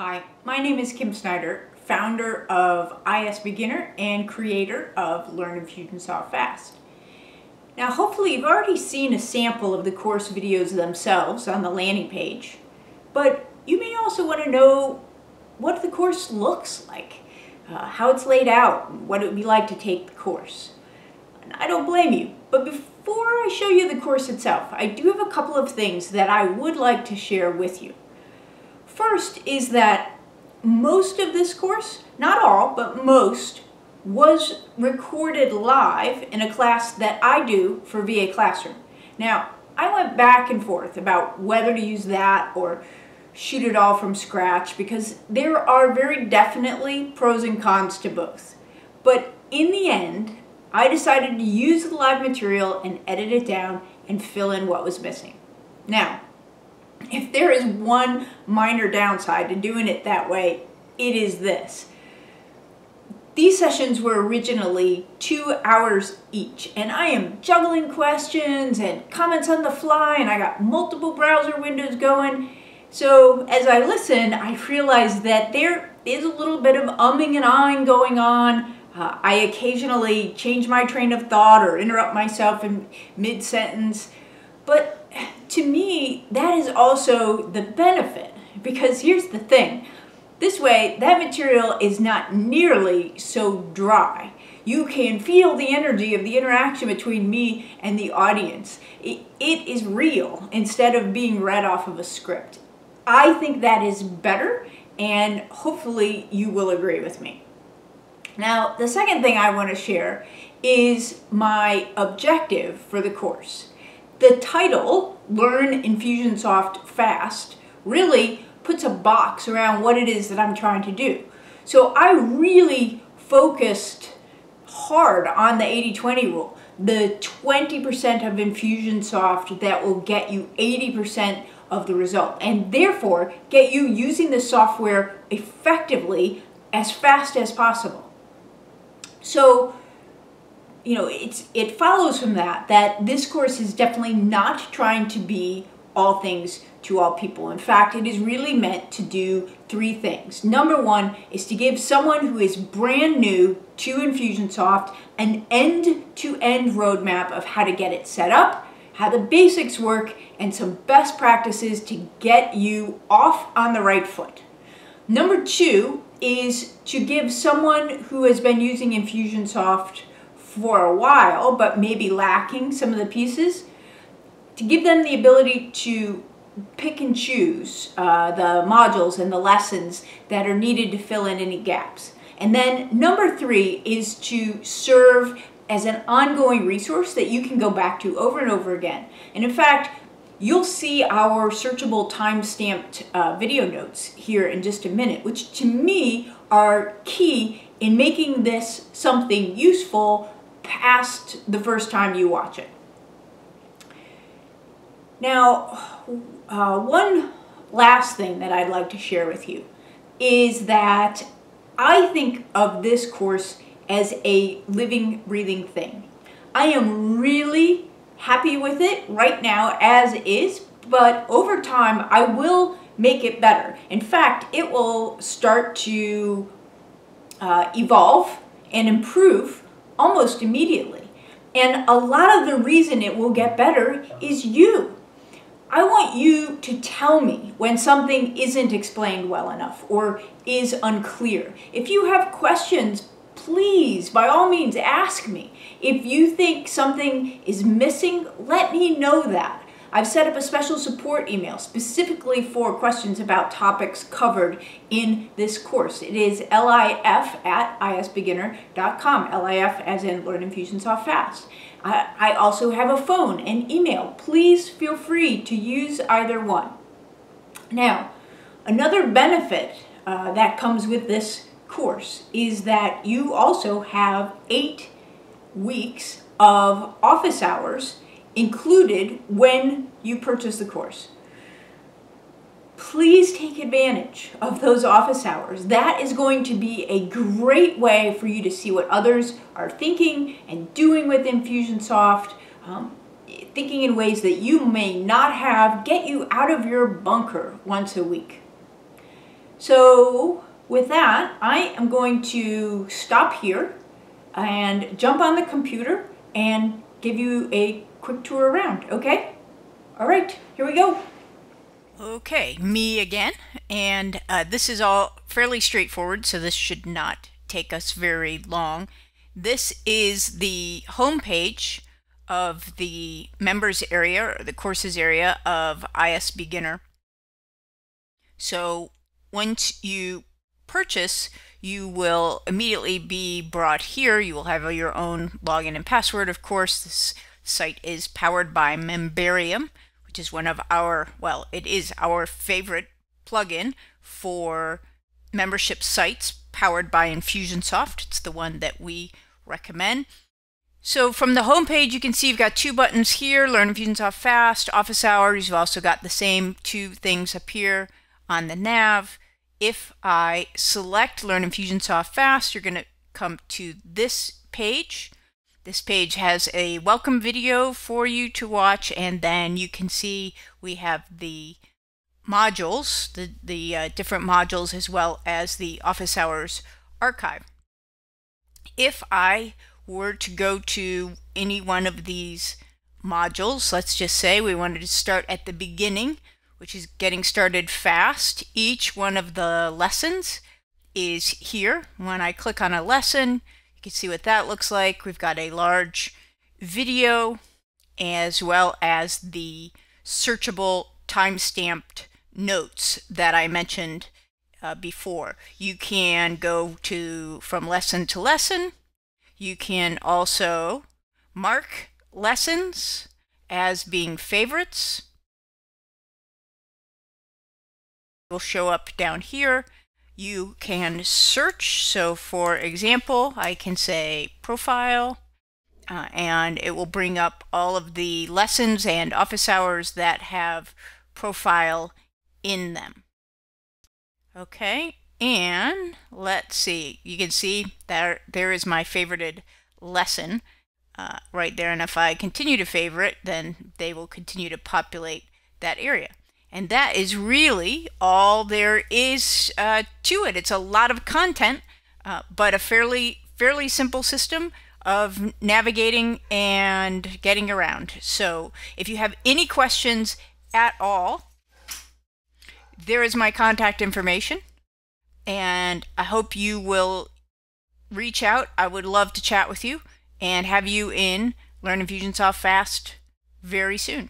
Hi, my name is Kim Snyder, founder of IS Beginner and creator of Learn Infusionsoft Fast. Now hopefully you've already seen a sample of the course videos themselves on the landing page, but you may also want to know what the course looks like, how it's laid out, and what it would be like to take the course. And I don't blame you, but before I show you the course itself, I do have a couple of things that I would like to share with you. First is that most of this course, not all, but most, was recorded live in a class that I do for VA Classroom. Now, I went back and forth about whether to use that or shoot it all from scratch because there are very definitely pros and cons to both. But in the end, I decided to use the live material and edit it down and fill in what was missing. Now, if there is one minor downside to doing it that way, it is this. These sessions were originally 2 hours each, and I am juggling questions and comments on the fly, and I got multiple browser windows going. So as I listen, I realized that there is a little bit of umming and ahhing going on. I occasionally change my train of thought or interrupt myself in mid-sentence, but to me, that is also the benefit, because here's the thing. This way, that material is not nearly so dry. You can feel the energy of the interaction between me and the audience. It is real instead of being read off of a script. I think that is better, and hopefully you will agree with me. Now, the second thing I want to share is my objective for the course. The title, Learn Infusionsoft Fast, really puts a box around what it is that I'm trying to do. So I really focused hard on the 80-20 rule, the 20% of Infusionsoft that will get you 80% of the result, and therefore get you using the software effectively as fast as possible. So, you know, it follows from that this course is definitely not trying to be all things to all people. In fact, it is really meant to do 3 things. Number 1 is to give someone who is brand new to Infusionsoft an end-to-end roadmap of how to get it set up, how the basics work, and some best practices to get you off on the right foot. Number 2 is to give someone who has been using Infusionsoft for a while, but maybe lacking some of the pieces, to give them the ability to pick and choose the modules and the lessons that are needed to fill in any gaps. And then number 3 is to serve as an ongoing resource that you can go back to over and over again. And in fact, you'll see our searchable time-stamped video notes here in just a minute, which to me are key in making this something useful past the first time you watch it. Now, one last thing that I'd like to share with you is that I think of this course as a living, breathing thing. I am really happy with it right now as is, but over time I will make it better. In fact, it will start to evolve and improve almost immediately. And a lot of the reason it will get better is you. I want you to tell me when something isn't explained well enough or is unclear. If you have questions, please, by all means, ask me. If you think something is missing, let me know that. I've set up a special support email specifically for questions about topics covered in this course. It is lif@isbeginner.com, LIF as in Learn Infusionsoft Fast. I also have a phone and email. Please feel free to use either one. Now, another benefit that comes with this course is that you also have 8 weeks of office hours included when you purchase the course. Please take advantage of those office hours. That is going to be a great way for you to see what others are thinking and doing with Infusionsoft, thinking in ways that you may not have, get you out of your bunker once a week. So with that, I am going to stop here and jump on the computer and give you a quick tour around, okay? All right, here we go. Okay, me again, and this is all fairly straightforward, so this should not take us very long. This is the home page of the members area, or the courses area of IS Beginner. So once you purchase, you will immediately be brought here. You will have your own login and password, of course. This site is powered by Membarium, which is one of our, well, it is our favorite plugin for membership sites powered by Infusionsoft. It's the one that we recommend. So from the home page, you can see you've got two buttons here, Learn Infusionsoft Fast, Office Hours. You've also got the same two things up here on the nav. If I select Learn Infusionsoft Fast, you're going to come to this page. This page has a welcome video for you to watch, and then you can see we have the modules, the different modules, as well as the Office Hours archive. If I were to go to any one of these modules, let's just say we wanted to start at the beginning, which is getting started fast. Each one of the lessons is here. When I click on a lesson, you can see what that looks like. We've got a large video as well as the searchable time-stamped notes that I mentioned before. You can go from lesson to lesson. You can also mark lessons as being favorites. Will show up down here. You can search. So for example, I can say profile, and it will bring up all of the lessons and office hours that have profile in them. Okay, and let's see. You can see there is my favorited lesson right there, and if I continue to favorite, then they will continue to populate that area. And that is really all there is to it. It's a lot of content, but a fairly simple system of navigating and getting around. So if you have any questions at all, there is my contact information, and I hope you will reach out. I would love to chat with you and have you in Learn Infusionsoft Fast very soon.